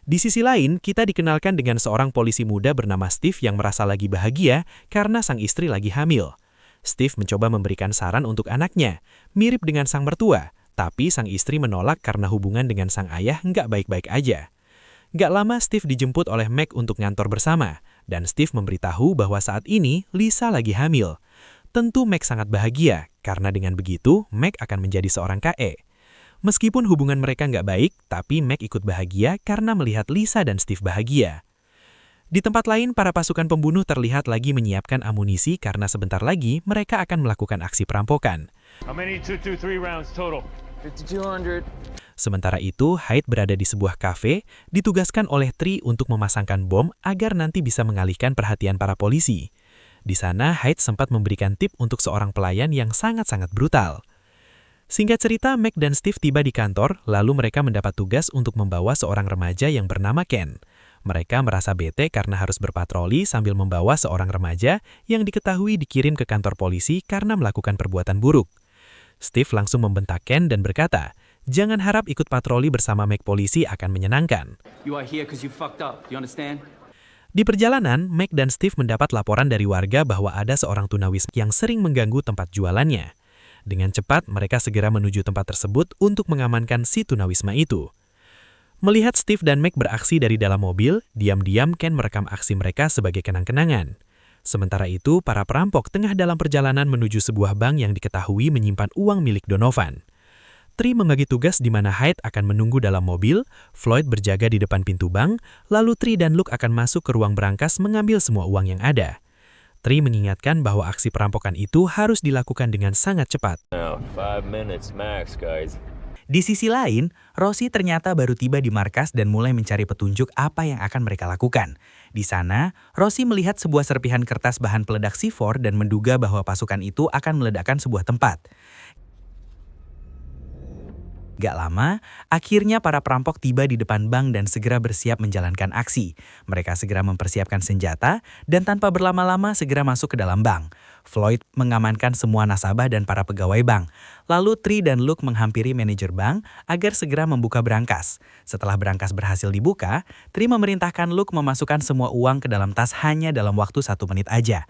Di sisi lain, kita dikenalkan dengan seorang polisi muda bernama Steve yang merasa lagi bahagia karena sang istri lagi hamil. Steve mencoba memberikan saran untuk anaknya, mirip dengan sang mertua, tapi sang istri menolak karena hubungan dengan sang ayah nggak baik-baik aja. Nggak lama Steve dijemput oleh Meg untuk ngantor bersama, dan Steve memberitahu bahwa saat ini Lisa lagi hamil. Tentu Meg sangat bahagia, karena dengan begitu Meg akan menjadi seorang KE. Meskipun hubungan mereka nggak baik, tapi Meg ikut bahagia karena melihat Lisa dan Steve bahagia. Di tempat lain, para pasukan pembunuh terlihat lagi menyiapkan amunisi karena sebentar lagi mereka akan melakukan aksi perampokan. Sementara itu, Hyde berada di sebuah kafe, ditugaskan oleh Tree untuk memasangkan bom agar nanti bisa mengalihkan perhatian para polisi. Di sana, Hyde sempat memberikan tip untuk seorang pelayan yang sangat-sangat brutal. Singkat cerita, Meg dan Steve tiba di kantor, lalu mereka mendapat tugas untuk membawa seorang remaja yang bernama Ken. Mereka merasa bete karena harus berpatroli sambil membawa seorang remaja yang diketahui dikirim ke kantor polisi karena melakukan perbuatan buruk. Steve langsung membentak Ken dan berkata, "Jangan harap ikut patroli bersama Meg polisi akan menyenangkan." Di perjalanan, Meg dan Steve mendapat laporan dari warga bahwa ada seorang tunawisma yang sering mengganggu tempat jualannya. Dengan cepat, mereka segera menuju tempat tersebut untuk mengamankan si tunawisma itu. Melihat Steve dan Meg beraksi dari dalam mobil, diam-diam Ken merekam aksi mereka sebagai kenang-kenangan. Sementara itu, para perampok tengah dalam perjalanan menuju sebuah bank yang diketahui menyimpan uang milik Donovan. Tree membagi tugas di mana Hyde akan menunggu dalam mobil, Floyd berjaga di depan pintu bank, lalu Tree dan Luke akan masuk ke ruang berangkas mengambil semua uang yang ada. Tree mengingatkan bahwa aksi perampokan itu harus dilakukan dengan sangat cepat. Di sisi lain, Rosie ternyata baru tiba di markas dan mulai mencari petunjuk apa yang akan mereka lakukan. Di sana, Rosie melihat sebuah serpihan kertas bahan peledak C4 dan menduga bahwa pasukan itu akan meledakkan sebuah tempat. Gak lama, akhirnya para perampok tiba di depan bank dan segera bersiap menjalankan aksi. Mereka segera mempersiapkan senjata dan tanpa berlama-lama segera masuk ke dalam bank. Floyd mengamankan semua nasabah dan para pegawai bank. Lalu Tree dan Luke menghampiri manajer bank agar segera membuka berangkas. Setelah berangkas berhasil dibuka, Tree memerintahkan Luke memasukkan semua uang ke dalam tas hanya dalam waktu 1 menit aja.